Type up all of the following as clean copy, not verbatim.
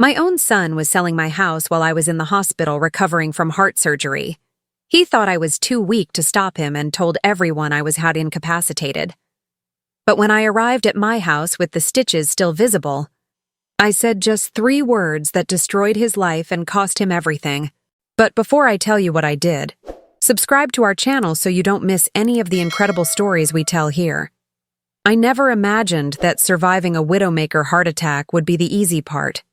My own son was selling my house while I was in the hospital recovering from heart surgery. He thought I was too weak to stop him and told everyone I was incapacitated. But when I arrived at my house with the stitches still visible, I said just 3 words that destroyed his life and cost him everything. But before I tell you what I did, subscribe to our channel so you don't miss any of the incredible stories we tell here. I never imagined that surviving a widowmaker heart attack would be the easy part.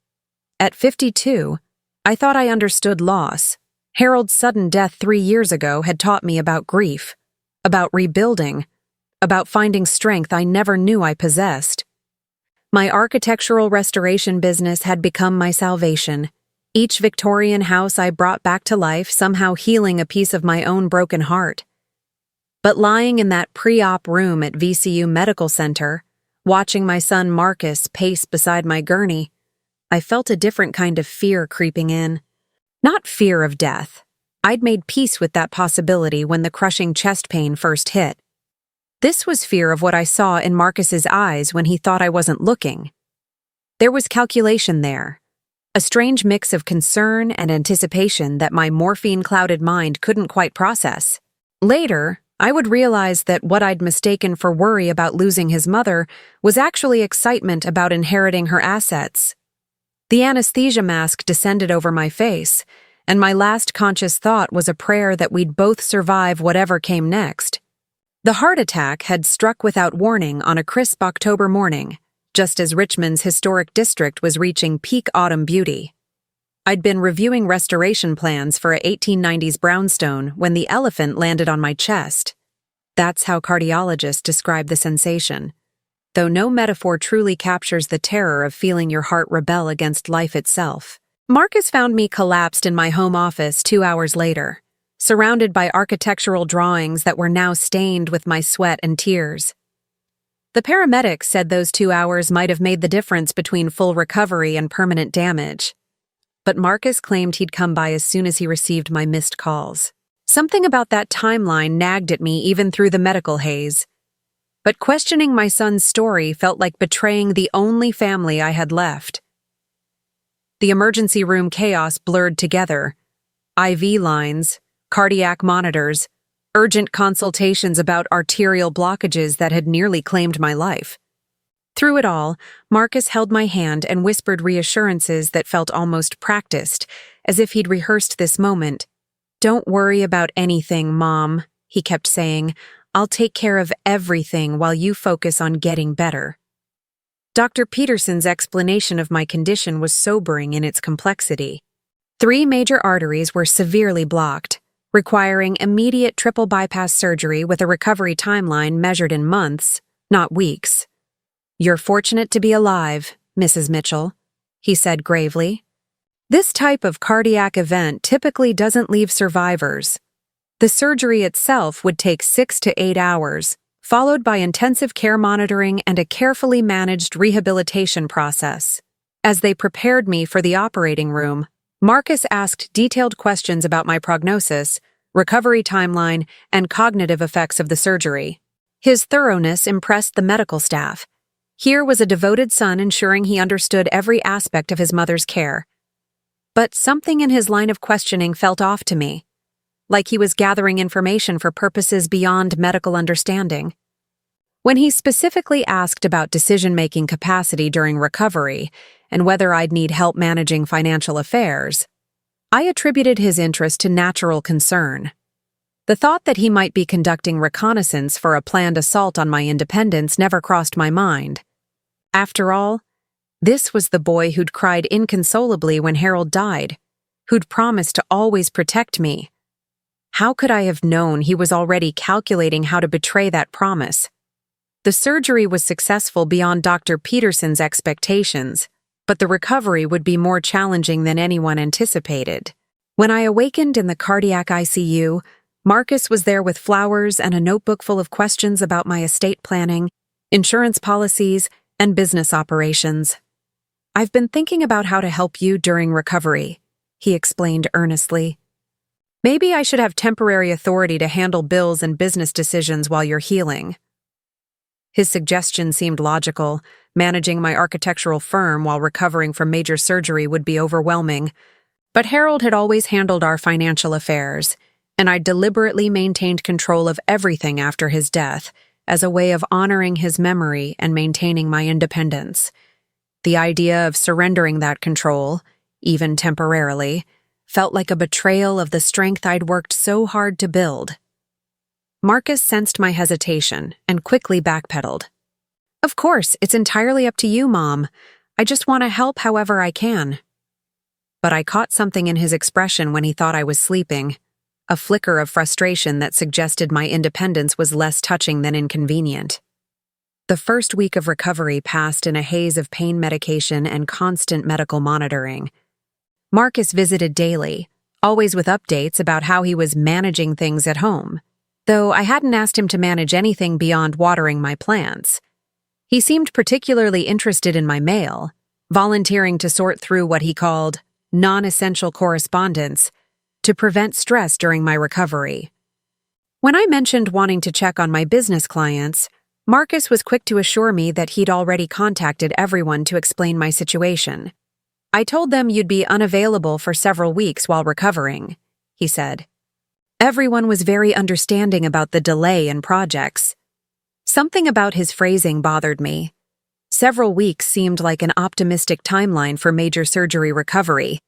At 52, I thought I understood loss. Harold's sudden death 3 years ago had taught me about grief, about rebuilding, about finding strength I never knew I possessed. My architectural restoration business had become my salvation. Each Victorian house I brought back to life, somehow healing a piece of my own broken heart. But lying in that pre-op room at VCU Medical Center, watching my son Marcus pace beside my gurney, I felt a different kind of fear creeping in. Not fear of death. I'd made peace with that possibility when the crushing chest pain first hit. This was fear of what I saw in Marcus's eyes when he thought I wasn't looking. There was calculation there, a strange mix of concern and anticipation that my morphine-clouded mind couldn't quite process. Later, I would realize that what I'd mistaken for worry about losing his mother was actually excitement about inheriting her assets. The anesthesia mask descended over my face, and my last conscious thought was a prayer that we'd both survive whatever came next. The heart attack had struck without warning on a crisp October morning, just as Richmond's historic district was reaching peak autumn beauty. I'd been reviewing restoration plans for a 1890s brownstone when the elephant landed on my chest. That's how cardiologists describe the sensation, though no metaphor truly captures the terror of feeling your heart rebel against life itself. Marcus found me collapsed in my home office 2 hours later, surrounded by architectural drawings that were now stained with my sweat and tears. The paramedics said those 2 hours might have made the difference between full recovery and permanent damage. But Marcus claimed he'd come by as soon as he received my missed calls. Something about that timeline nagged at me even through the medical haze. But questioning my son's story felt like betraying the only family I had left. The emergency room chaos blurred together. IV lines, cardiac monitors, urgent consultations about arterial blockages that had nearly claimed my life. Through it all, Marcus held my hand and whispered reassurances that felt almost practiced, as if he'd rehearsed this moment. "Don't worry about anything, Mom," he kept saying. "I'll take care of everything while you focus on getting better." Dr. Peterson's explanation of my condition was sobering in its complexity. 3 major arteries were severely blocked, requiring immediate triple bypass surgery with a recovery timeline measured in months, not weeks. "You're fortunate to be alive, Mrs. Mitchell," he said gravely. "This type of cardiac event typically doesn't leave survivors. The surgery itself would take 6 to 8 hours, followed by intensive care monitoring and a carefully managed rehabilitation process. As they prepared me for the operating room, Marcus asked detailed questions about my prognosis, recovery timeline, and cognitive effects of the surgery. His thoroughness impressed the medical staff. Here was a devoted son ensuring he understood every aspect of his mother's care. But something in his line of questioning felt off to me, like he was gathering information for purposes beyond medical understanding. When he specifically asked about decision-making capacity during recovery and whether I'd need help managing financial affairs, I attributed his interest to natural concern. The thought that he might be conducting reconnaissance for a planned assault on my independence never crossed my mind. After all, this was the boy who'd cried inconsolably when Harold died, who'd promised to always protect me. How could I have known he was already calculating how to betray that promise? The surgery was successful beyond Dr. Peterson's expectations, but the recovery would be more challenging than anyone anticipated. When I awakened in the cardiac ICU, Marcus was there with flowers and a notebook full of questions about my estate planning, insurance policies, and business operations. "I've been thinking about how to help you during recovery," he explained earnestly. "Maybe I should have temporary authority to handle bills and business decisions while you're healing." His suggestion seemed logical, Managing my architectural firm while recovering from major surgery would be overwhelming. But Harold had always handled our financial affairs, and I deliberately maintained control of everything after his death as a way of honoring his memory and maintaining my independence. The idea of surrendering that control, even temporarily, felt like a betrayal of the strength I'd worked so hard to build. Marcus sensed my hesitation and quickly backpedaled. "Of course, it's entirely up to you, Mom. I just want to help however I can." But I caught something in his expression when he thought I was sleeping, a flicker of frustration that suggested my independence was less touching than inconvenient. The first week of recovery passed in a haze of pain medication and constant medical monitoring. Marcus visited daily, always with updates about how he was managing things at home, though I hadn't asked him to manage anything beyond watering my plants. He seemed particularly interested in my mail, volunteering to sort through what he called non-essential correspondence to prevent stress during my recovery. When I mentioned wanting to check on my business clients, Marcus was quick to assure me that he'd already contacted everyone to explain my situation. "I told them you'd be unavailable for several weeks while recovering," he said. Everyone was very understanding about the delay in projects. Something about his phrasing bothered me. Several weeks seemed like an optimistic timeline for major surgery recovery,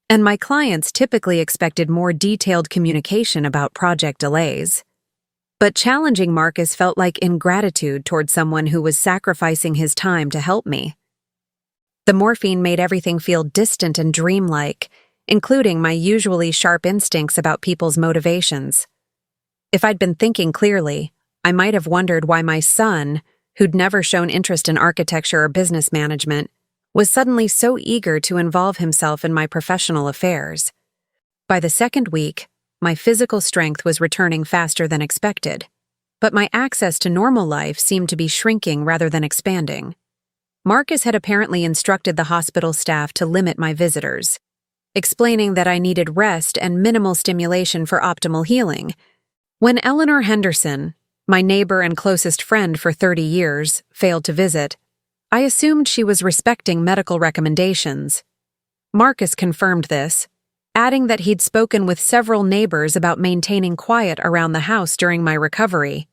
and my clients typically expected more detailed communication about project delays. But challenging Marcus felt like ingratitude toward someone who was sacrificing his time to help me. The morphine made everything feel distant and dreamlike, including my usually sharp instincts about people's motivations. If I'd been thinking clearly, I might have wondered why my son, who'd never shown interest in architecture or business management, was suddenly so eager to involve himself in my professional affairs. By the second week, my physical strength was returning faster than expected, but my access to normal life seemed to be shrinking rather than expanding. Marcus had apparently instructed the hospital staff to limit my visitors, explaining that I needed rest and minimal stimulation for optimal healing. When Eleanor Henderson, my neighbor and closest friend for 30 years, failed to visit, I assumed she was respecting medical recommendations. Marcus confirmed this, adding that he'd spoken with several neighbors about maintaining quiet around the house during my recovery.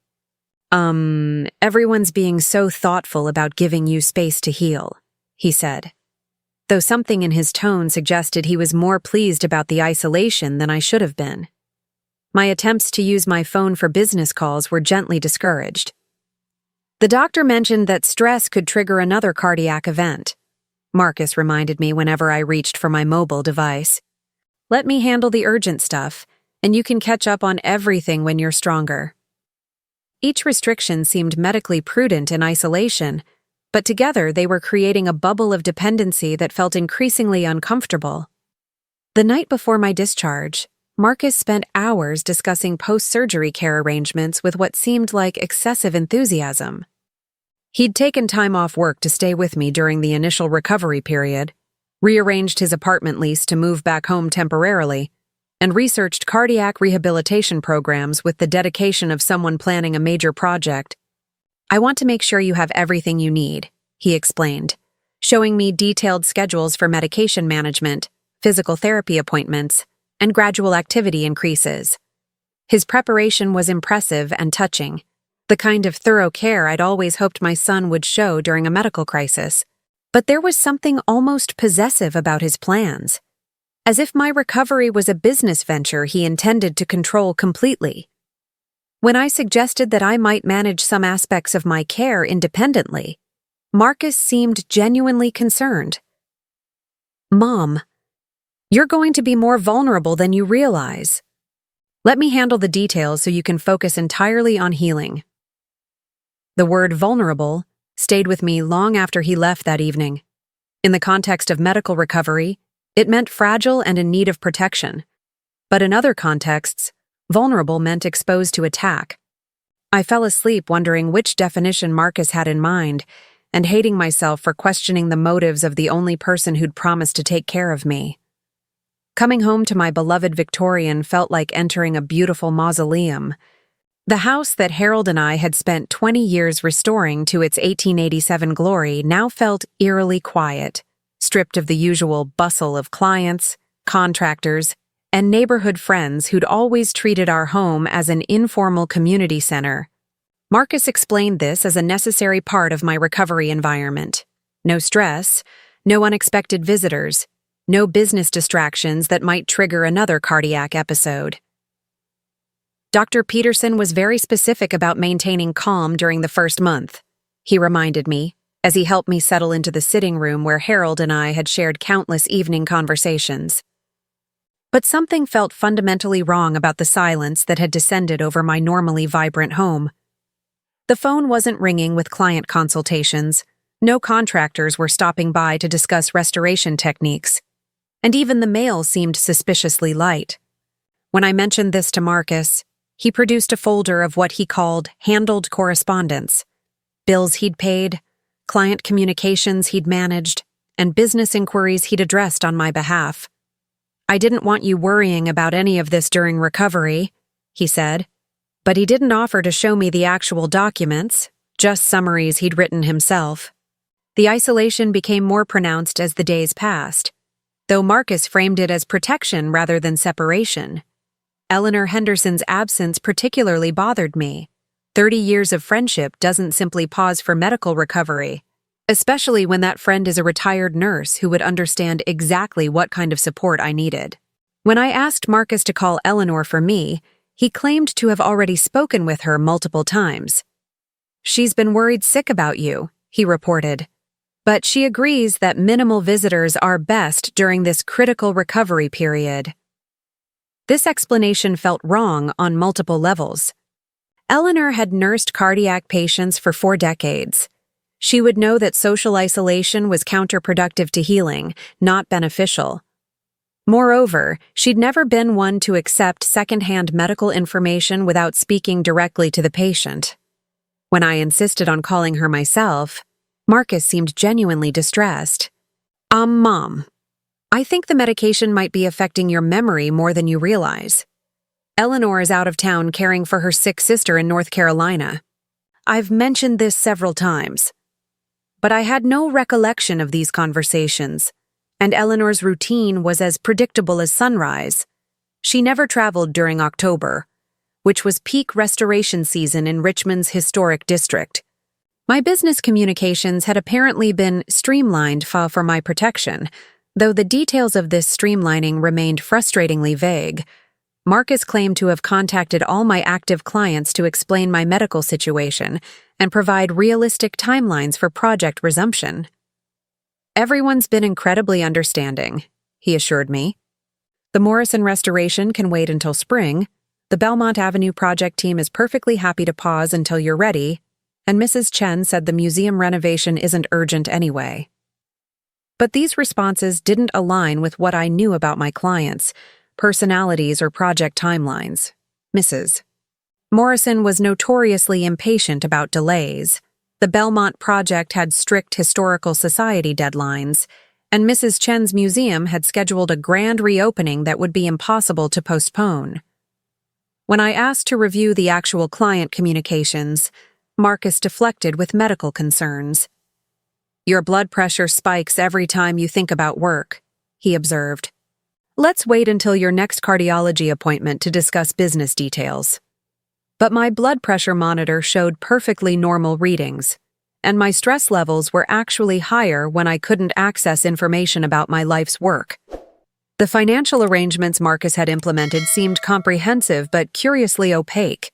Everyone's being so thoughtful about giving you space to heal," he said, though something in his tone suggested he was more pleased about the isolation than I should have been. My attempts to use my phone for business calls were gently discouraged. "The doctor mentioned that stress could trigger another cardiac event," Marcus reminded me whenever I reached for my mobile device. "Let me handle the urgent stuff, and you can catch up on everything when you're stronger." Each restriction seemed medically prudent in isolation, but together they were creating a bubble of dependency that felt increasingly uncomfortable. The night before my discharge, Marcus spent hours discussing post-surgery care arrangements with what seemed like excessive enthusiasm. He'd taken time off work to stay with me during the initial recovery period, rearranged his apartment lease to move back home temporarily, and researched cardiac rehabilitation programs with the dedication of someone planning a major project. "I want to make sure you have everything you need," he explained, showing me detailed schedules for medication management, physical therapy appointments, and gradual activity increases. His preparation was impressive and touching, the kind of thorough care I'd always hoped my son would show during a medical crisis. But there was something almost possessive about his plans, as if my recovery was a business venture he intended to control completely. When I suggested that I might manage some aspects of my care independently, Marcus seemed genuinely concerned. "Mom, you're going to be more vulnerable than you realize. Let me handle the details so you can focus entirely on healing." The word vulnerable stayed with me long after he left that evening. In the context of medical recovery, it meant fragile and in need of protection. But in other contexts, vulnerable meant exposed to attack. I fell asleep wondering which definition Marcus had in mind, and hating myself for questioning the motives of the only person who'd promised to take care of me. Coming home to my beloved Victorian felt like entering a beautiful mausoleum. The house that Harold and I had spent 20 years restoring to its 1887 glory now felt eerily quiet, stripped of the usual bustle of clients, contractors, and neighborhood friends who'd always treated our home as an informal community center. Marcus explained this as a necessary part of my recovery environment. No stress, no unexpected visitors, no business distractions that might trigger another cardiac episode. Dr. Peterson was very specific about maintaining calm during the first month, he reminded me, as he helped me settle into the sitting room where Harold and I had shared countless evening conversations. But something felt fundamentally wrong about the silence that had descended over my normally vibrant home. The phone wasn't ringing with client consultations, no contractors were stopping by to discuss restoration techniques, and even the mail seemed suspiciously light. When I mentioned this to Marcus, he produced a folder of what he called handled correspondence, bills he'd paid, client communications he'd managed, and business inquiries he'd addressed on my behalf. "I didn't want you worrying about any of this during recovery," he said, but he didn't offer to show me the actual documents, just summaries he'd written himself. The isolation became more pronounced as the days passed, though Marcus framed it as protection rather than separation. Eleanor Henderson's absence particularly bothered me. 30 years of friendship doesn't simply pause for medical recovery, especially when that friend is a retired nurse who would understand exactly what kind of support I needed. When I asked Marcus to call Eleanor for me, he claimed to have already spoken with her multiple times. "She's been worried sick about you," he reported, "but she agrees that minimal visitors are best during this critical recovery period." This explanation felt wrong on multiple levels. Eleanor had nursed cardiac patients for 4 decades. She would know that social isolation was counterproductive to healing, not beneficial. Moreover, she'd never been one to accept secondhand medical information without speaking directly to the patient. When I insisted on calling her myself, Marcus seemed genuinely distressed. Mom, I think the medication might be affecting your memory more than you realize. Eleanor is out of town caring for her sick sister in North Carolina. I've mentioned this several times. But I had no recollection of these conversations, and Eleanor's routine was as predictable as sunrise. She never traveled during October, which was peak restoration season in Richmond's historic district. My business communications had apparently been streamlined for my protection, though the details of this streamlining remained frustratingly vague. Marcus claimed to have contacted all my active clients to explain my medical situation and provide realistic timelines for project resumption. "Everyone's been incredibly understanding," he assured me. "The Morrison restoration can wait until spring, the Belmont Avenue project team is perfectly happy to pause until you're ready, and Mrs. Chen said the museum renovation isn't urgent anyway." But these responses didn't align with what I knew about my clients, personalities, or project timelines. Mrs. Morrison was notoriously impatient about delays. The Belmont project had strict historical society deadlines, and Mrs. Chen's museum had scheduled a grand reopening that would be impossible to postpone. When I asked to review the actual client communications, Marcus deflected with medical concerns. "Your blood pressure spikes every time you think about work," he observed. "Let's wait until your next cardiology appointment to discuss business details." But my blood pressure monitor showed perfectly normal readings, and my stress levels were actually higher when I couldn't access information about my life's work. The financial arrangements Marcus had implemented seemed comprehensive but curiously opaque.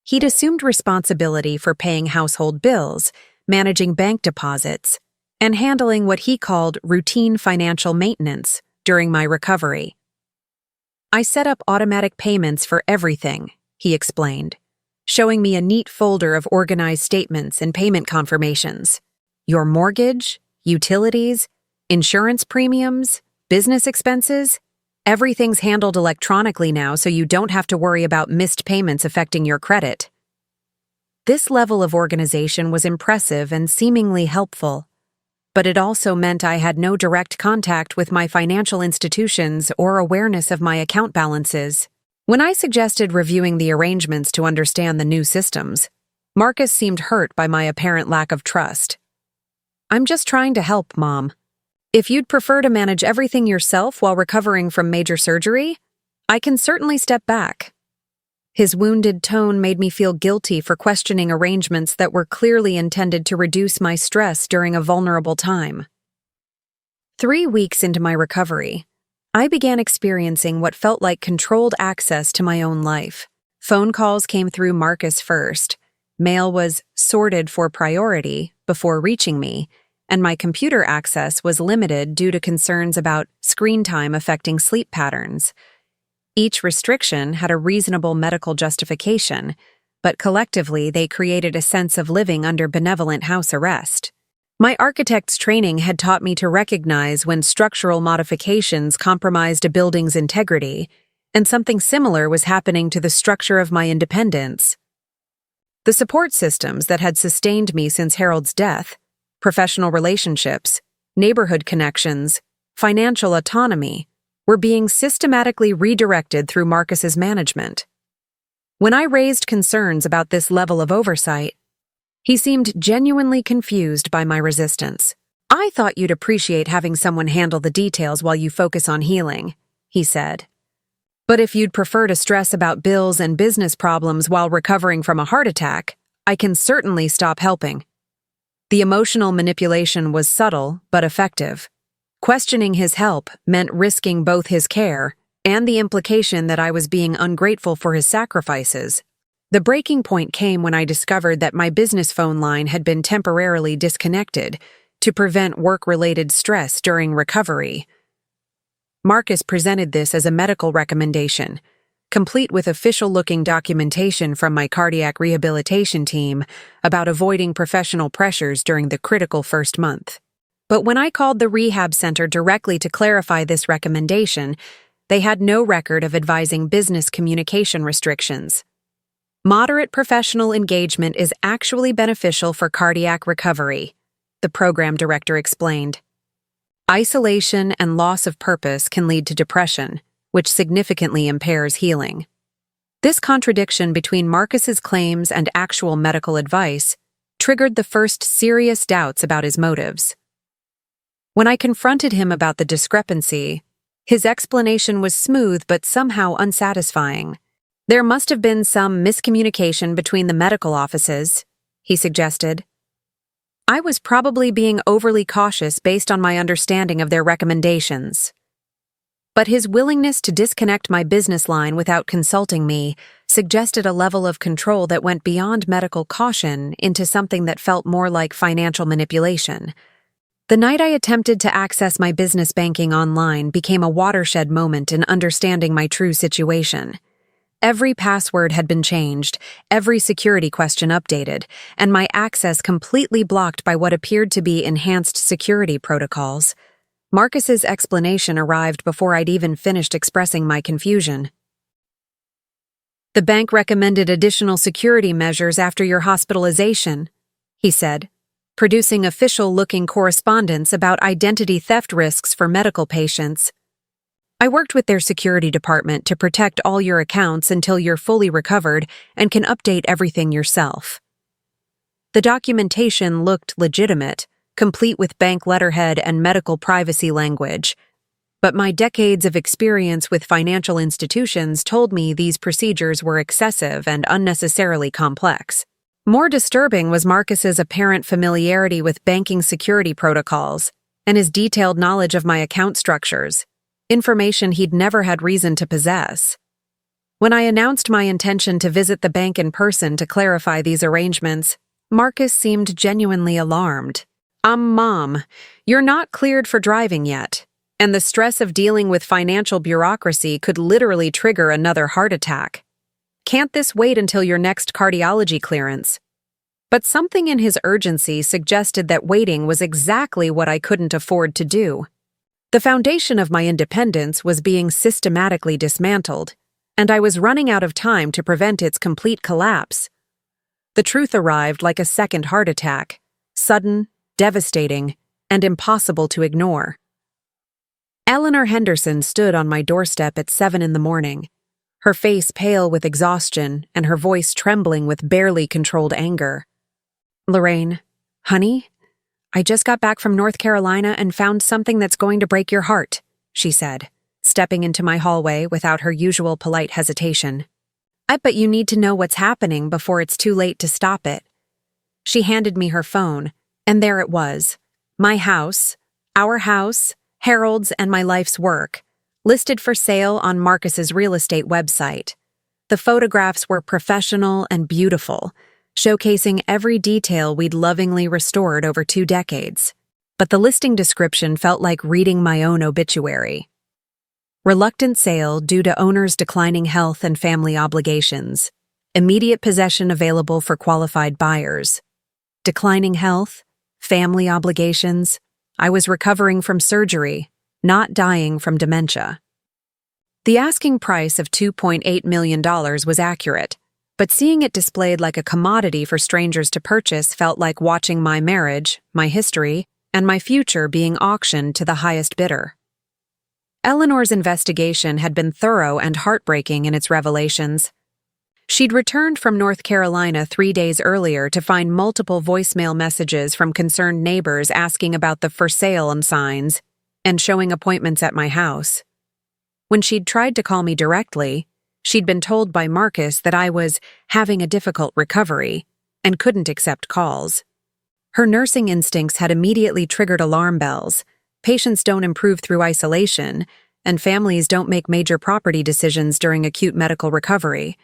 He'd assumed responsibility for paying household bills, managing bank deposits, and handling what he called routine financial maintenance during my recovery. "I set up automatic payments for everything," he explained, showing me a neat folder of organized statements and payment confirmations. "Your mortgage, utilities, insurance premiums, business expenses, everything's handled electronically now so you don't have to worry about missed payments affecting your credit." This level of organization was impressive and seemingly helpful, but it also meant I had no direct contact with my financial institutions or awareness of my account balances. When I suggested reviewing the arrangements to understand the new systems, Marcus seemed hurt by my apparent lack of trust. "I'm just trying to help, Mom. If you'd prefer to manage everything yourself while recovering from major surgery, I can certainly step back." His wounded tone made me feel guilty for questioning arrangements that were clearly intended to reduce my stress during a vulnerable time. 3 weeks into my recovery, I began experiencing what felt like controlled access to my own life. Phone calls came through Marcus first, mail was sorted for priority before reaching me, and my computer access was limited due to concerns about screen time affecting sleep patterns. Each restriction had a reasonable medical justification, but collectively they created a sense of living under benevolent house arrest. My architect's training had taught me to recognize when structural modifications compromised a building's integrity, and something similar was happening to the structure of my independence. The support systems that had sustained me since Harold's death, professional relationships, neighborhood connections, financial autonomy, were being systematically redirected through Marcus's management. When I raised concerns about this level of oversight, he seemed genuinely confused by my resistance. "I thought you'd appreciate having someone handle the details while you focus on healing," he said. "But if you'd prefer to stress about bills and business problems while recovering from a heart attack, I can certainly stop helping." The emotional manipulation was subtle but effective. Questioning his help meant risking both his care and the implication that I was being ungrateful for his sacrifices. The breaking point came when I discovered that my business phone line had been temporarily disconnected to prevent work-related stress during recovery. Marcus presented this as a medical recommendation, complete with official-looking documentation from my cardiac rehabilitation team about avoiding professional pressures during the critical first month. But when I called the rehab center directly to clarify this recommendation, they had no record of advising business communication restrictions. "Moderate professional engagement is actually beneficial for cardiac recovery," the program director explained. "Isolation and loss of purpose can lead to depression, which significantly impairs healing." This contradiction between Marcus's claims and actual medical advice triggered the first serious doubts about his motives. When I confronted him about the discrepancy, his explanation was smooth but somehow unsatisfying. "There must have been some miscommunication between the medical offices," he suggested. "I was probably being overly cautious based on my understanding of their recommendations." But his willingness to disconnect my business line without consulting me suggested a level of control that went beyond medical caution into something that felt more like financial manipulation. The night I attempted to access my business banking online became a watershed moment in understanding my true situation. Every password had been changed, every security question updated, and my access completely blocked by what appeared to be enhanced security protocols. Marcus's explanation arrived before I'd even finished expressing my confusion. "The bank recommended additional security measures after your hospitalization," he said, producing official-looking correspondence about identity theft risks for medical patients. "I worked with their security department to protect all your accounts until you're fully recovered and can update everything yourself." The documentation looked legitimate, complete with bank letterhead and medical privacy language. But my decades of experience with financial institutions told me these procedures were excessive and unnecessarily complex. More disturbing was Marcus's apparent familiarity with banking security protocols and his detailed knowledge of my account structures, information he'd never had reason to possess. When I announced my intention to visit the bank in person to clarify these arrangements, Marcus seemed genuinely alarmed. Mom, you're not cleared for driving yet, and the stress of dealing with financial bureaucracy could literally trigger another heart attack. Can't this wait until your next cardiology clearance?" But something in his urgency suggested that waiting was exactly what I couldn't afford to do. The foundation of my independence was being systematically dismantled, and I was running out of time to prevent its complete collapse. The truth arrived like a second heart attack, sudden, devastating, and impossible to ignore. Eleanor Henderson stood on my doorstep at 7 in the morning. her face pale with exhaustion and her voice trembling with barely controlled anger. "Lorraine, honey, I just got back from North Carolina and found something that's going to break your heart," she said, stepping into my hallway without her usual polite hesitation. "I bet you need to know what's happening before it's too late to stop it." She handed me her phone, and there it was. My house, our house, Harold's, and my life's work, listed for sale on Marcus's real estate website. The photographs were professional and beautiful, showcasing every detail we'd lovingly restored over 2 decades. But the listing description felt like reading my own obituary. Reluctant sale due to owner's declining health and family obligations. Immediate possession available for qualified buyers. Declining health, family obligations. I was recovering from surgery, not dying from dementia. The asking price of $2.8 million was accurate, but seeing it displayed like a commodity for strangers to purchase felt like watching my marriage, my history, and my future being auctioned to the highest bidder. Eleanor's investigation had been thorough and heartbreaking in its revelations. She'd returned from North Carolina 3 days earlier to find multiple voicemail messages from concerned neighbors asking about the for sale signs and showing appointments at my house. When she'd tried to call me directly, she'd been told by Marcus that I was having a difficult recovery and couldn't accept calls. Her nursing instincts had immediately triggered alarm bells. Patients don't improve through isolation, and families don't make major property decisions during acute medical recovery.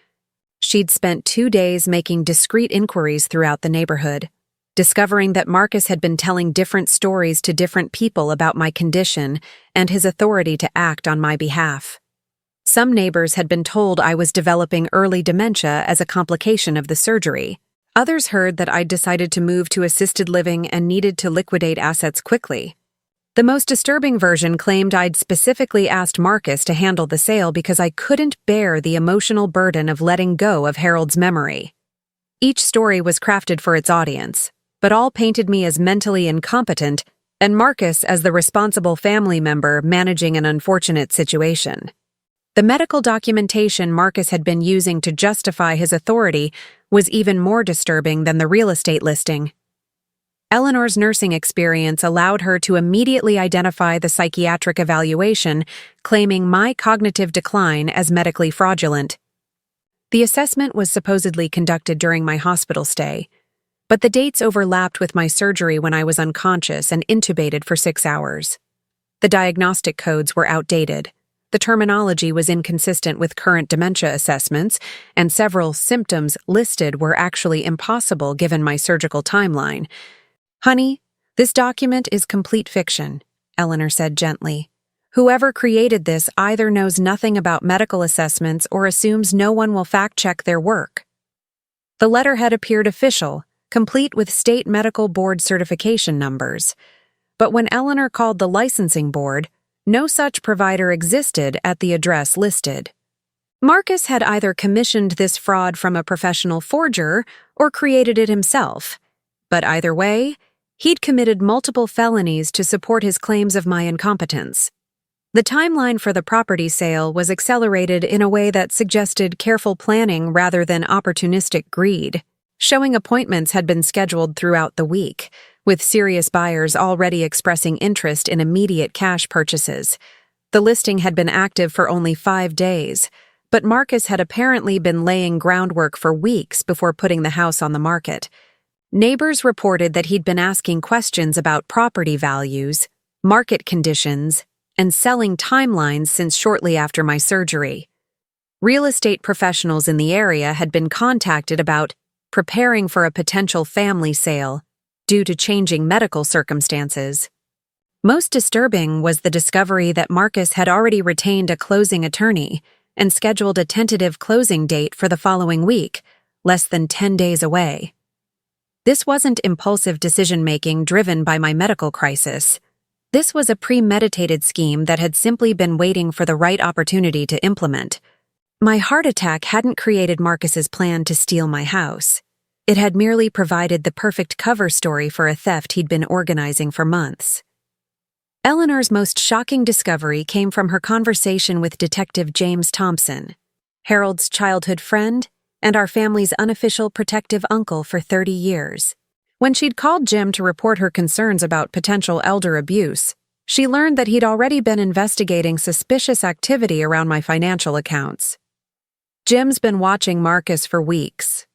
She'd spent 2 days making discreet inquiries throughout the neighborhood, discovering that Marcus had been telling different stories to different people about my condition and his authority to act on my behalf. Some neighbors had been told I was developing early dementia as a complication of the surgery. Others heard that I'd decided to move to assisted living and needed to liquidate assets quickly. The most disturbing version claimed I'd specifically asked Marcus to handle the sale because I couldn't bear the emotional burden of letting go of Harold's memory. Each story was crafted for its audience, but all painted me as mentally incompetent and Marcus as the responsible family member managing an unfortunate situation. The medical documentation Marcus had been using to justify his authority was even more disturbing than the real estate listing. Eleanor's nursing experience allowed her to immediately identify the psychiatric evaluation, claiming my cognitive decline as medically fraudulent. The assessment was supposedly conducted during my hospital stay, but the dates overlapped with my surgery when I was unconscious and intubated for 6 hours. The diagnostic codes were outdated. The terminology was inconsistent with current dementia assessments, and several symptoms listed were actually impossible given my surgical timeline. "Honey, this document is complete fiction," Eleanor said gently. "Whoever created this either knows nothing about medical assessments or assumes no one will fact-check their work." The letterhead appeared official, complete with state medical board certification numbers. But when Eleanor called the licensing board, no such provider existed at the address listed. Marcus had either commissioned this fraud from a professional forger or created it himself. But either way, he'd committed multiple felonies to support his claims of my incompetence. The timeline for the property sale was accelerated in a way that suggested careful planning rather than opportunistic greed. Showing appointments had been scheduled throughout the week, with serious buyers already expressing interest in immediate cash purchases. The listing had been active for only 5 days, but Marcus had apparently been laying groundwork for weeks before putting the house on the market. Neighbors reported that he'd been asking questions about property values, market conditions, and selling timelines since shortly after my surgery. Real estate professionals in the area had been contacted about preparing for a potential family sale due to changing medical circumstances. Most disturbing was the discovery that Marcus had already retained a closing attorney and scheduled a tentative closing date for the following week, less than 10 days away. This wasn't impulsive decision-making driven by my medical crisis. This was a premeditated scheme that had simply been waiting for the right opportunity to implement. My heart attack hadn't created Marcus's plan to steal my house. It had merely provided the perfect cover story for a theft he'd been organizing for months. Eleanor's most shocking discovery came from her conversation with Detective James Thompson. Harold's childhood friend, and our family's unofficial protective uncle for 30 years. When she'd called Jim to report her concerns about potential elder abuse, she learned that he'd already been investigating suspicious activity around my financial accounts. Jim's been watching Marcus for weeks,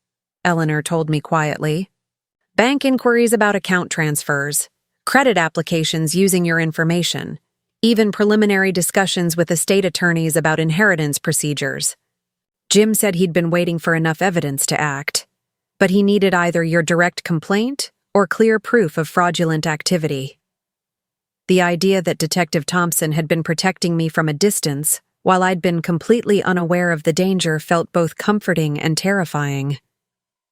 Eleanor told me quietly. Bank inquiries about account transfers, credit applications using your information, even preliminary discussions with estate attorneys about inheritance procedures. Jim said he'd been waiting for enough evidence to act, but he needed either your direct complaint or clear proof of fraudulent activity. The idea that Detective Thompson had been protecting me from a distance while I'd been completely unaware of the danger felt both comforting and terrifying.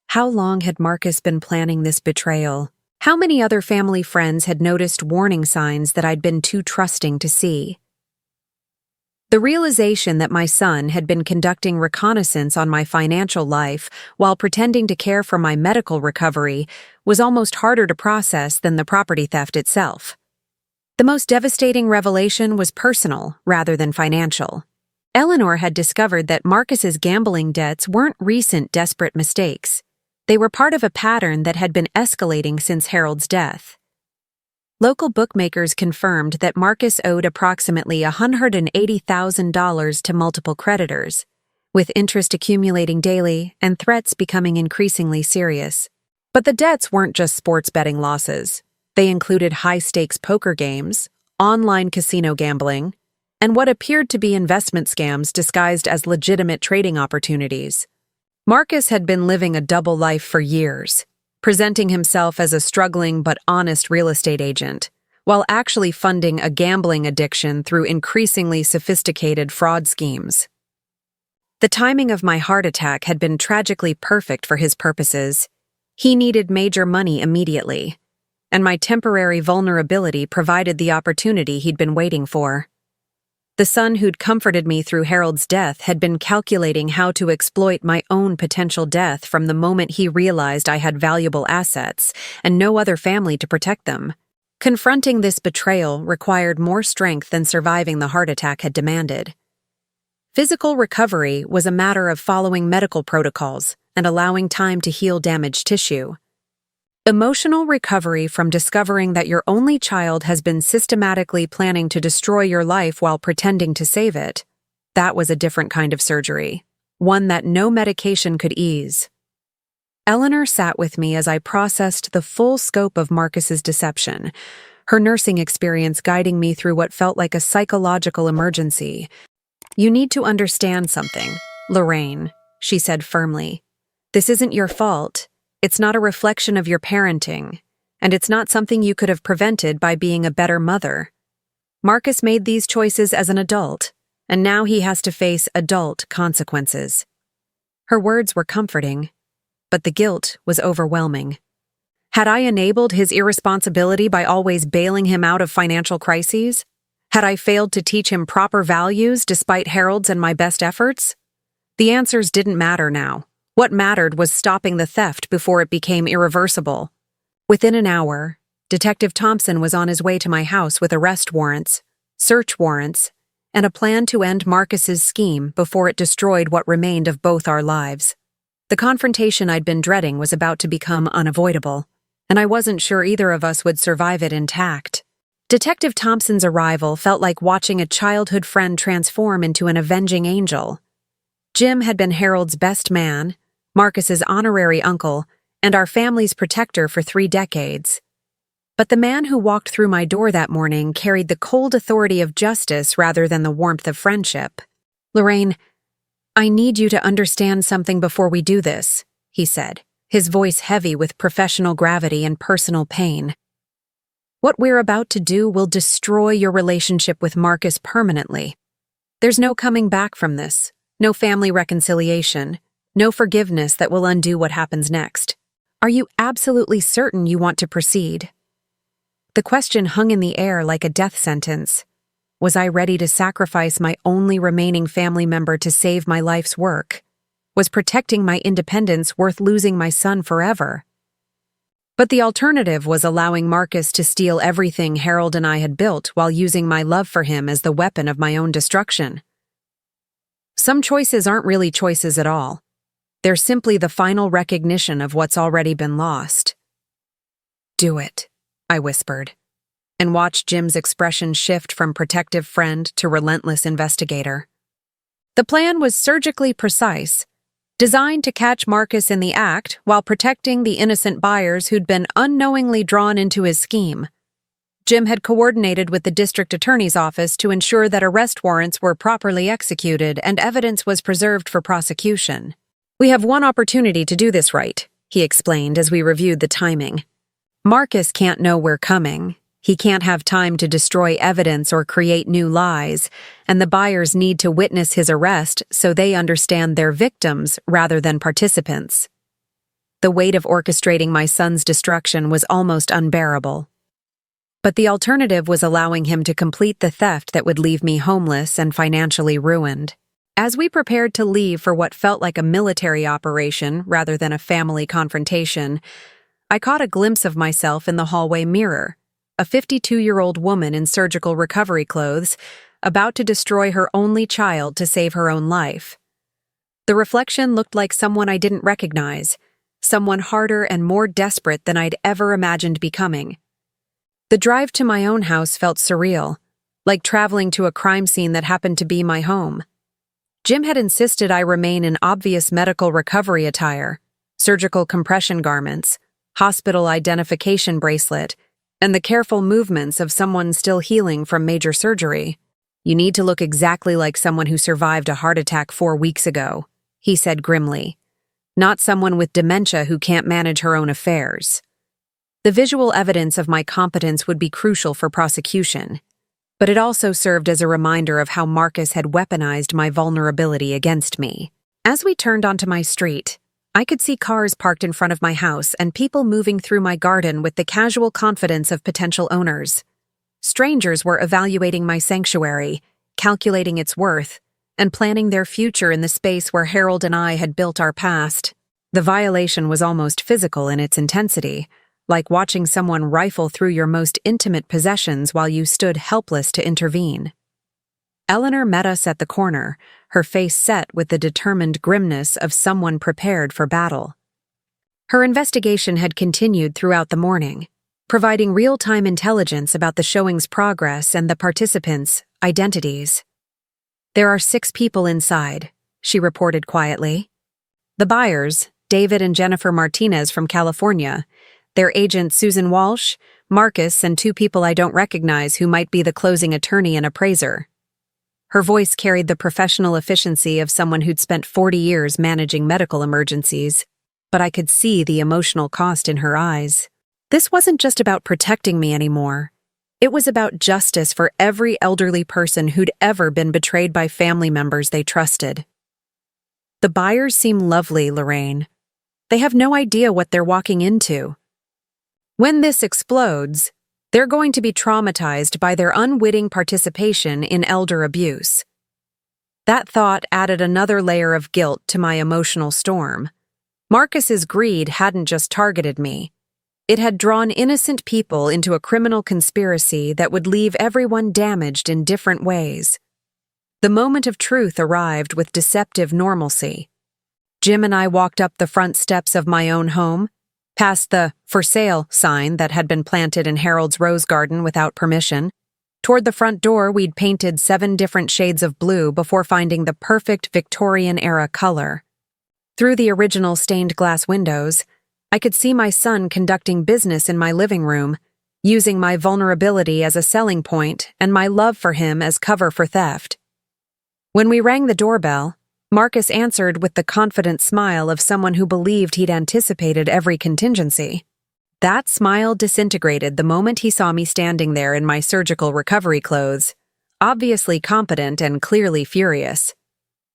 How long had Marcus been planning this betrayal? How many other family friends had noticed warning signs that I'd been too trusting to see? The realization that my son had been conducting reconnaissance on my financial life while pretending to care for my medical recovery was almost harder to process than the property theft itself. The most devastating revelation was personal rather than financial. Eleanor had discovered that Marcus's gambling debts weren't recent desperate mistakes. They were part of a pattern that had been escalating since Harold's death. Local bookmakers confirmed that Marcus owed approximately $180,000 to multiple creditors, with interest accumulating daily and threats becoming increasingly serious. But the debts weren't just sports betting losses. They included high-stakes poker games, online casino gambling, and what appeared to be investment scams disguised as legitimate trading opportunities. Marcus had been living a double life for years, presenting himself as a struggling but honest real estate agent, while actually funding a gambling addiction through increasingly sophisticated fraud schemes. The timing of my heart attack had been tragically perfect for his purposes. He needed major money immediately, and my temporary vulnerability provided the opportunity he'd been waiting for. The son who'd comforted me through Harold's death had been calculating how to exploit my own potential death from the moment he realized I had valuable assets and no other family to protect them. Confronting this betrayal required more strength than surviving the heart attack had demanded. Physical recovery was a matter of following medical protocols and allowing time to heal damaged tissue. Emotional recovery from discovering that your only child has been systematically planning to destroy your life while pretending to save it, that was a different kind of surgery, one that no medication could ease. Eleanor sat with me as I processed the full scope of Marcus's deception, her nursing experience guiding me through what felt like a psychological emergency. "You need to understand something, Lorraine," she said firmly. "This isn't your fault. It's not a reflection of your parenting, and it's not something you could have prevented by being a better mother. Marcus made these choices as an adult, and now he has to face adult consequences." Her words were comforting, but the guilt was overwhelming. Had I enabled his irresponsibility by always bailing him out of financial crises? Had I failed to teach him proper values despite Harold's and my best efforts? The answers didn't matter now. What mattered was stopping the theft before it became irreversible. Within an hour, Detective Thompson was on his way to my house with arrest warrants, search warrants, and a plan to end Marcus's scheme before it destroyed what remained of both our lives. The confrontation I'd been dreading was about to become unavoidable, and I wasn't sure either of us would survive it intact. Detective Thompson's arrival felt like watching a childhood friend transform into an avenging angel. Jim had been Harold's best man, Marcus's honorary uncle, and our family's protector for 3 decades. But the man who walked through my door that morning carried the cold authority of justice rather than the warmth of friendship. "Lorraine, I need you to understand something before we do this," he said, his voice heavy with professional gravity and personal pain. "What we're about to do will destroy your relationship with Marcus permanently. There's no coming back from this, no family reconciliation, no forgiveness that will undo what happens next. Are you absolutely certain you want to proceed?" The question hung in the air like a death sentence. Was I ready to sacrifice my only remaining family member to save my life's work? Was protecting my independence worth losing my son forever? But the alternative was allowing Marcus to steal everything Harold and I had built while using my love for him as the weapon of my own destruction. Some choices aren't really choices at all. They're simply the final recognition of what's already been lost. "Do it," I whispered, and watched Jim's expression shift from protective friend to relentless investigator. The plan was surgically precise, designed to catch Marcus in the act while protecting the innocent buyers who'd been unknowingly drawn into his scheme. Jim had coordinated with the district attorney's office to ensure that arrest warrants were properly executed and evidence was preserved for prosecution. "We have one opportunity to do this right," he explained as we reviewed the timing. "Marcus can't know we're coming. He can't have time to destroy evidence or create new lies, and the buyers need to witness his arrest so they understand they're victims rather than participants." The weight of orchestrating my son's destruction was almost unbearable. But the alternative was allowing him to complete the theft that would leave me homeless and financially ruined. As we prepared to leave for what felt like a military operation rather than a family confrontation, I caught a glimpse of myself in the hallway mirror, a 52-year-old woman in surgical recovery clothes, about to destroy her only child to save her own life. The reflection looked like someone I didn't recognize, someone harder and more desperate than I'd ever imagined becoming. The drive to my own house felt surreal, like traveling to a crime scene that happened to be my home. Jim had insisted I remain in obvious medical recovery attire, surgical compression garments, hospital identification bracelet, and the careful movements of someone still healing from major surgery. "You need to look exactly like someone who survived a heart attack 4 weeks ago," he said grimly, "not someone with dementia who can't manage her own affairs." The visual evidence of my competence would be crucial for prosecution, but it also served as a reminder of how Marcus had weaponized my vulnerability against me. As we turned onto my street, I could see cars parked in front of my house and people moving through my garden with the casual confidence of potential owners. Strangers were evaluating my sanctuary, calculating its worth, and planning their future in the space where Harold and I had built our past. The violation was almost physical in its intensity, like watching someone rifle through your most intimate possessions while you stood helpless to intervene. Eleanor met us at the corner, her face set with the determined grimness of someone prepared for battle. Her investigation had continued throughout the morning, providing real-time intelligence about the showing's progress and the participants' identities. "There are 6 people inside," she reported quietly. "The buyers, David and Jennifer Martinez from California, their agent Susan Walsh, Marcus, and 2 people I don't recognize who might be the closing attorney and appraiser." Her voice carried the professional efficiency of someone who'd spent 40 years managing medical emergencies, but I could see the emotional cost in her eyes. This wasn't just about protecting me anymore. It was about justice for every elderly person who'd ever been betrayed by family members they trusted. "The buyers seem lovely, Lorraine. They have no idea what they're walking into. When this explodes, they're going to be traumatized by their unwitting participation in elder abuse." That thought added another layer of guilt to my emotional storm. Marcus's greed hadn't just targeted me. It had drawn innocent people into a criminal conspiracy that would leave everyone damaged in different ways. The moment of truth arrived with deceptive normalcy. Jim and I walked up the front steps of my own home, past the "For Sale" sign that had been planted in Harold's rose garden without permission. Toward the front door, we'd painted 7 different shades of blue before finding the perfect Victorian-era color. Through the original stained glass windows, I could see my son conducting business in my living room, using my vulnerability as a selling point and my love for him as cover for theft. When we rang the doorbell, Marcus answered with the confident smile of someone who believed he'd anticipated every contingency. That smile disintegrated the moment he saw me standing there in my surgical recovery clothes, obviously competent and clearly furious.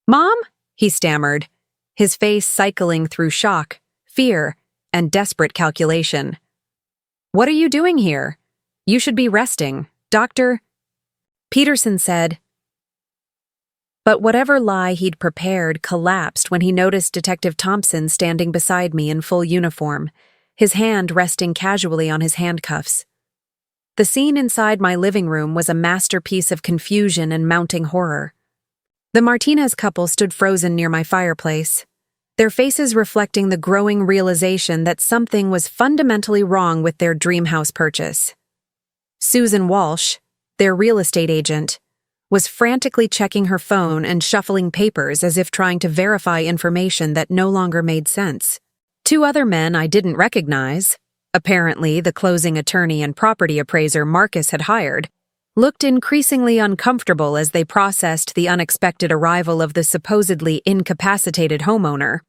"Mom?" he stammered, his face cycling through shock, fear, and desperate calculation. "What are you doing here? You should be resting, Dr. Peterson said." But whatever lie he'd prepared collapsed when he noticed Detective Thompson standing beside me in full uniform, his hand resting casually on his handcuffs. The scene inside my living room was a masterpiece of confusion and mounting horror. The Martinez couple stood frozen near my fireplace, their faces reflecting the growing realization that something was fundamentally wrong with their dream house purchase. Susan Walsh, their real estate agent, was frantically checking her phone and shuffling papers as if trying to verify information that no longer made sense. Two other men I didn't recognize, apparently the closing attorney and property appraiser Marcus had hired, looked increasingly uncomfortable as they processed the unexpected arrival of the supposedly incapacitated homeowner.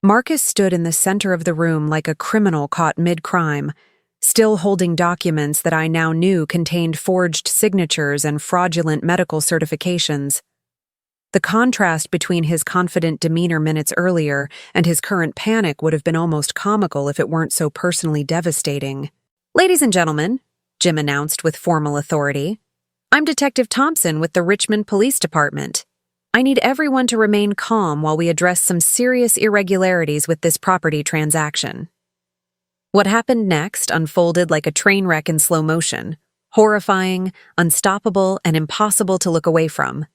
Marcus stood in the center of the room like a criminal caught mid-crime, still holding documents that I now knew contained forged signatures and fraudulent medical certifications. The contrast between his confident demeanor minutes earlier and his current panic would have been almost comical if it weren't so personally devastating. "Ladies and gentlemen," Jim announced with formal authority, "I'm Detective Thompson with the Richmond Police Department. I need everyone to remain calm while we address some serious irregularities with this property transaction." What happened next unfolded like a train wreck in slow motion, horrifying, unstoppable, and impossible to look away from.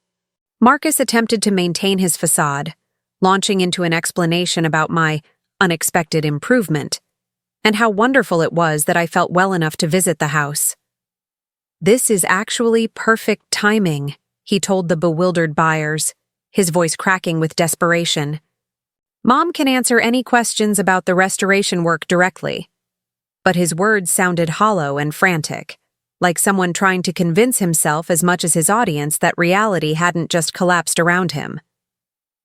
Marcus attempted to maintain his facade, launching into an explanation about my unexpected improvement, and how wonderful it was that I felt well enough to visit the house. "This is actually perfect timing," he told the bewildered buyers, his voice cracking with desperation. "Mom can answer any questions about the restoration work directly." But his words sounded hollow and frantic, like someone trying to convince himself as much as his audience that reality hadn't just collapsed around him.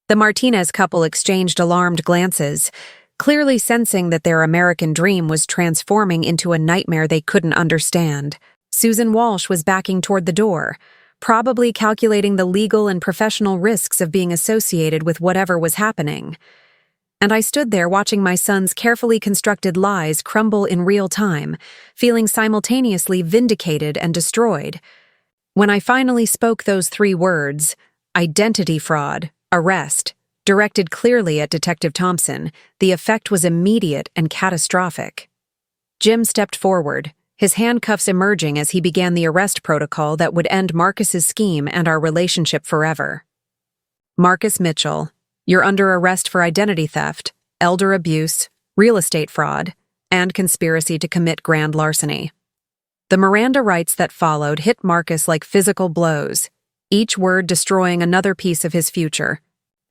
The Martinez couple exchanged alarmed glances, clearly sensing that their American dream was transforming into a nightmare they couldn't understand. Susan Walsh was backing toward the door, probably calculating the legal and professional risks of being associated with whatever was happening. And I stood there watching my son's carefully constructed lies crumble in real time, feeling simultaneously vindicated and destroyed. When I finally spoke those three words, identity fraud, arrest, directed clearly at Detective Thompson, the effect was immediate and catastrophic. Jim stepped forward, his handcuffs emerging as he began the arrest protocol that would end Marcus's scheme and our relationship forever. "Marcus Mitchell, you're under arrest for identity theft, elder abuse, real estate fraud, and conspiracy to commit grand larceny." The Miranda rights that followed hit Marcus like physical blows, each word destroying another piece of his future.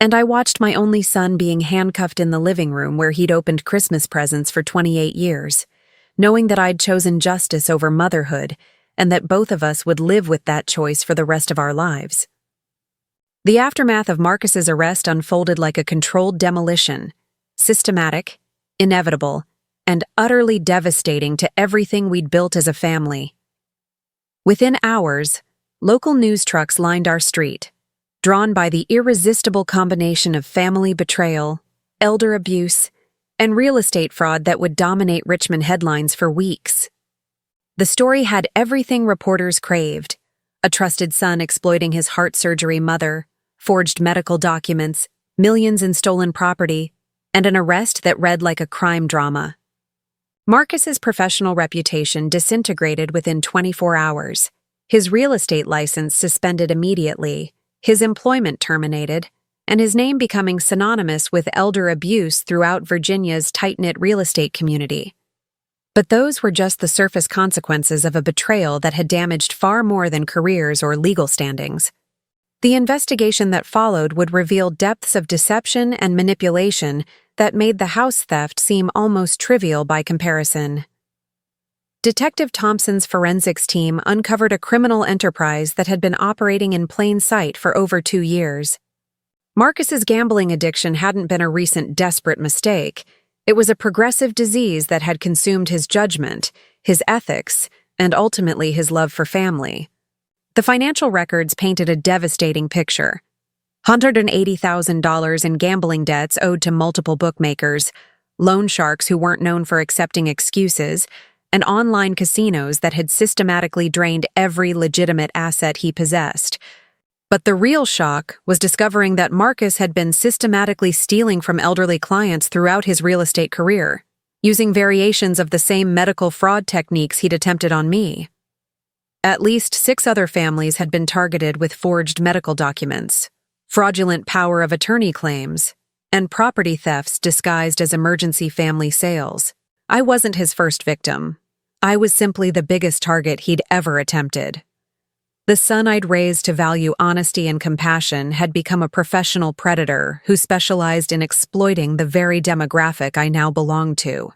And I watched my only son being handcuffed in the living room where he'd opened Christmas presents for 28 years, knowing that I'd chosen justice over motherhood and that both of us would live with that choice for the rest of our lives. The aftermath of Marcus's arrest unfolded like a controlled demolition, systematic, inevitable, and utterly devastating to everything we'd built as a family. Within hours, local news trucks lined our street, drawn by the irresistible combination of family betrayal, elder abuse, and real estate fraud that would dominate Richmond headlines for weeks. The story had everything reporters craved: a trusted son exploiting his heart surgery mother, forged medical documents, millions in stolen property, and an arrest that read like a crime drama. Marcus's professional reputation disintegrated within 24 hours, his real estate license suspended immediately, his employment terminated, and his name becoming synonymous with elder abuse throughout Virginia's tight-knit real estate community. But those were just the surface consequences of a betrayal that had damaged far more than careers or legal standings. The investigation that followed would reveal depths of deception and manipulation that made the house theft seem almost trivial by comparison. Detective Thompson's forensics team uncovered a criminal enterprise that had been operating in plain sight for over 2 years. Marcus's gambling addiction hadn't been a recent desperate mistake. It was a progressive disease that had consumed his judgment, his ethics, and ultimately his love for family. The financial records painted a devastating picture. $180,000 in gambling debts owed to multiple bookmakers, loan sharks who weren't known for accepting excuses, and online casinos that had systematically drained every legitimate asset he possessed. But the real shock was discovering that Marcus had been systematically stealing from elderly clients throughout his real estate career, using variations of the same medical fraud techniques he'd attempted on me. At least 6 other families had been targeted with forged medical documents, fraudulent power of attorney claims, and property thefts disguised as emergency family sales. I wasn't his first victim. I was simply the biggest target he'd ever attempted. The son I'd raised to value honesty and compassion had become a professional predator who specialized in exploiting the very demographic I now belonged to: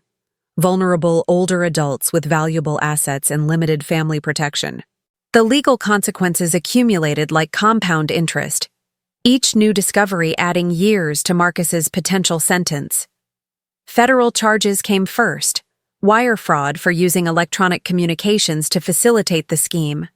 vulnerable older adults with valuable assets and limited family protection. The legal consequences accumulated like compound interest, each new discovery adding years to Marcus's potential sentence. Federal charges came first: wire fraud for using electronic communications to facilitate the scheme,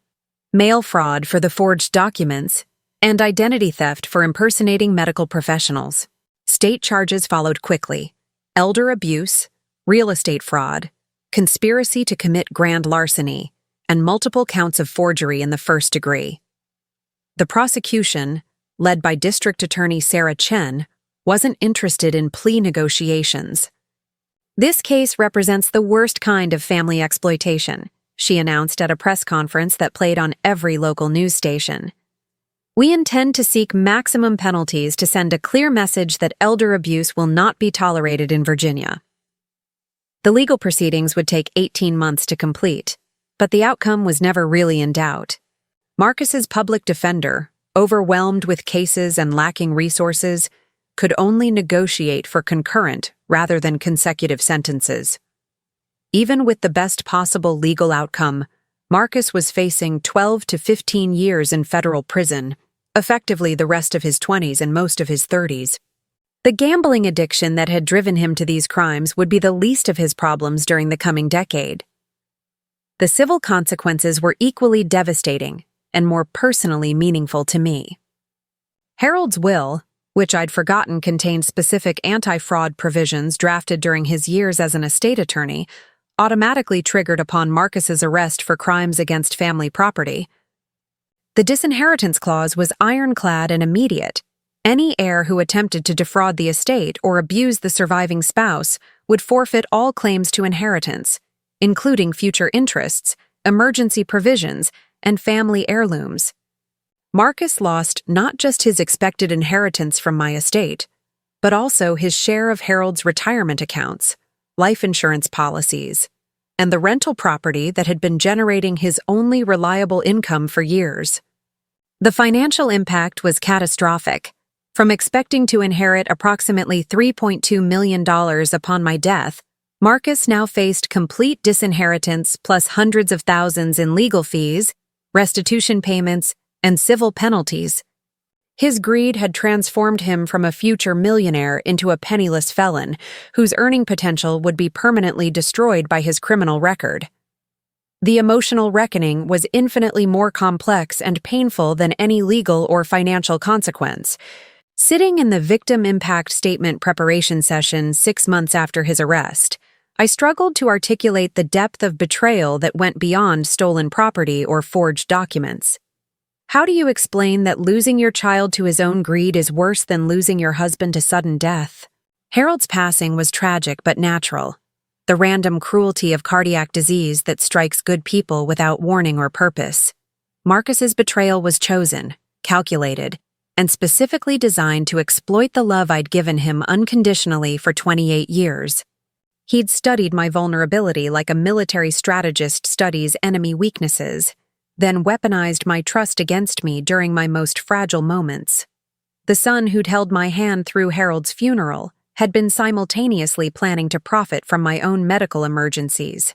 mail fraud for the forged documents, and identity theft for impersonating medical professionals. State charges followed quickly: elder abuse, real estate fraud, conspiracy to commit grand larceny, and multiple counts of forgery in the first degree. The prosecution, led by District Attorney Sarah Chen, wasn't interested in plea negotiations. "This case represents the worst kind of family exploitation," she announced at a press conference that played on every local news station. "We intend to seek maximum penalties to send a clear message that elder abuse will not be tolerated in Virginia." The legal proceedings would take 18 months to complete, but the outcome was never really in doubt. Marcus's public defender, overwhelmed with cases and lacking resources, could only negotiate for concurrent rather than consecutive sentences. Even with the best possible legal outcome, Marcus was facing 12 to 15 years in federal prison, effectively the rest of his 20s and most of his 30s. The gambling addiction that had driven him to these crimes would be the least of his problems during the coming decade. The civil consequences were equally devastating and more personally meaningful to me. Harold's will, which I'd forgotten contained specific anti-fraud provisions drafted during his years as an estate attorney, automatically triggered upon Marcus's arrest for crimes against family property. The disinheritance clause was ironclad and immediate. Any heir who attempted to defraud the estate or abuse the surviving spouse would forfeit all claims to inheritance, including future interests, emergency provisions, and family heirlooms. Marcus lost not just his expected inheritance from my estate, but also his share of Harold's retirement accounts, life insurance policies, and the rental property that had been generating his only reliable income for years. The financial impact was catastrophic. From expecting to inherit approximately $3.2 million upon my death, Marcus now faced complete disinheritance plus hundreds of thousands in legal fees, restitution payments, and civil penalties. His greed had transformed him from a future millionaire into a penniless felon, whose earning potential would be permanently destroyed by his criminal record. The emotional reckoning was infinitely more complex and painful than any legal or financial consequence. Sitting in the victim impact statement preparation session 6 months after his arrest, I struggled to articulate the depth of betrayal that went beyond stolen property or forged documents. How do you explain that losing your child to his own greed is worse than losing your husband to sudden death? Harold's passing was tragic but natural, the random cruelty of cardiac disease that strikes good people without warning or purpose. Marcus's betrayal was chosen, calculated, and specifically designed to exploit the love I'd given him unconditionally for 28 years. He'd studied my vulnerability like a military strategist studies enemy weaknesses, then weaponized my trust against me during my most fragile moments. The son who'd held my hand through Harold's funeral had been simultaneously planning to profit from my own medical emergencies.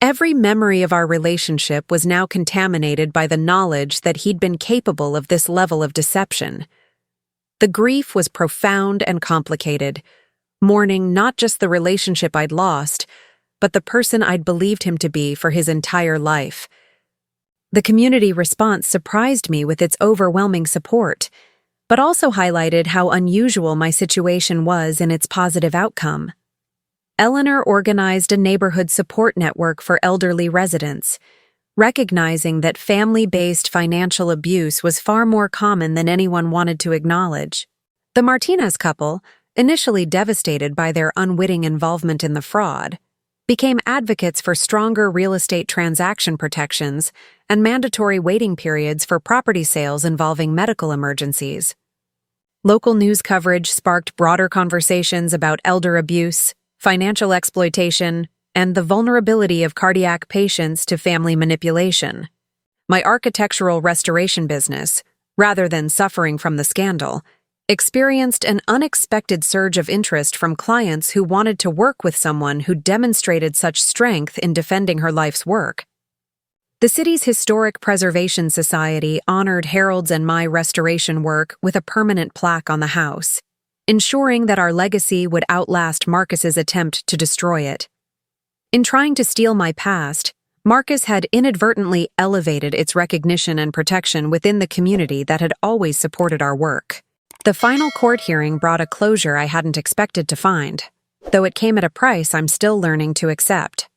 Every memory of our relationship was now contaminated by the knowledge that he'd been capable of this level of deception. The grief was profound and complicated, mourning not just the relationship I'd lost, but the person I'd believed him to be for his entire life. The community response surprised me with its overwhelming support, but also highlighted how unusual my situation was in its positive outcome. Eleanor organized a neighborhood support network for elderly residents, recognizing that family-based financial abuse was far more common than anyone wanted to acknowledge. The Martinez couple, initially devastated by their unwitting involvement in the fraud, became advocates for stronger real estate transaction protections and mandatory waiting periods for property sales involving medical emergencies. Local news coverage sparked broader conversations about elder abuse, financial exploitation, and the vulnerability of cardiac patients to family manipulation. My architectural restoration business, rather than suffering from the scandal, experienced an unexpected surge of interest from clients who wanted to work with someone who demonstrated such strength in defending her life's work. The city's Historic Preservation Society honored Harold's and my restoration work with a permanent plaque on the house, ensuring that our legacy would outlast Marcus's attempt to destroy it. In trying to steal my past, Marcus had inadvertently elevated its recognition and protection within the community that had always supported our work. The final court hearing brought a closure I hadn't expected to find, though it came at a price I'm still learning to accept.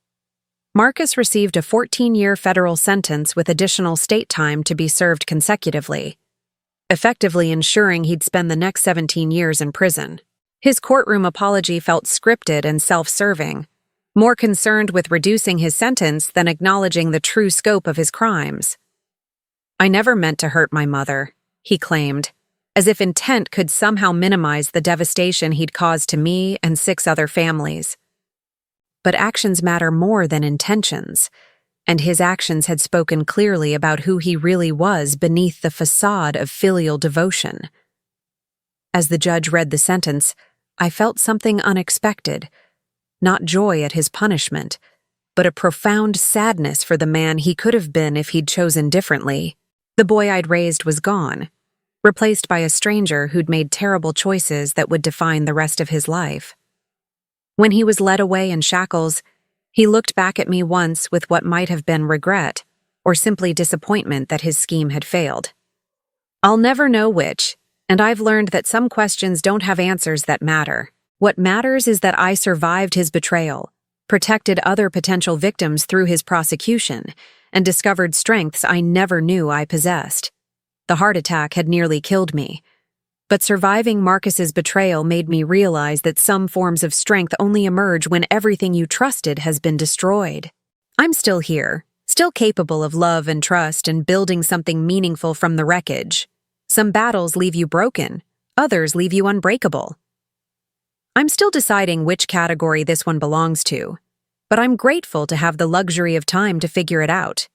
Marcus received a 14-year federal sentence with additional state time to be served consecutively, effectively ensuring he'd spend the next 17 years in prison. His courtroom apology felt scripted and self-serving, more concerned with reducing his sentence than acknowledging the true scope of his crimes. "I never meant to hurt my mother," he claimed, as if intent could somehow minimize the devastation he'd caused to me and 6 other families. But actions matter more than intentions, and his actions had spoken clearly about who he really was beneath the facade of filial devotion. As the judge read the sentence, I felt something unexpected, not joy at his punishment, but a profound sadness for the man he could have been if he'd chosen differently. The boy I'd raised was gone, replaced by a stranger who'd made terrible choices that would define the rest of his life. When he was led away in shackles, he looked back at me once with what might have been regret, or simply disappointment that his scheme had failed. I'll never know which, and I've learned that some questions don't have answers that matter. What matters is that I survived his betrayal, protected other potential victims through his prosecution, and discovered strengths I never knew I possessed. The heart attack had nearly killed me, but surviving Marcus's betrayal made me realize that some forms of strength only emerge when everything you trusted has been destroyed. I'm still here, still capable of love and trust and building something meaningful from the wreckage. Some battles leave you broken, others leave you unbreakable. I'm still deciding which category this one belongs to, but I'm grateful to have the luxury of time to figure it out.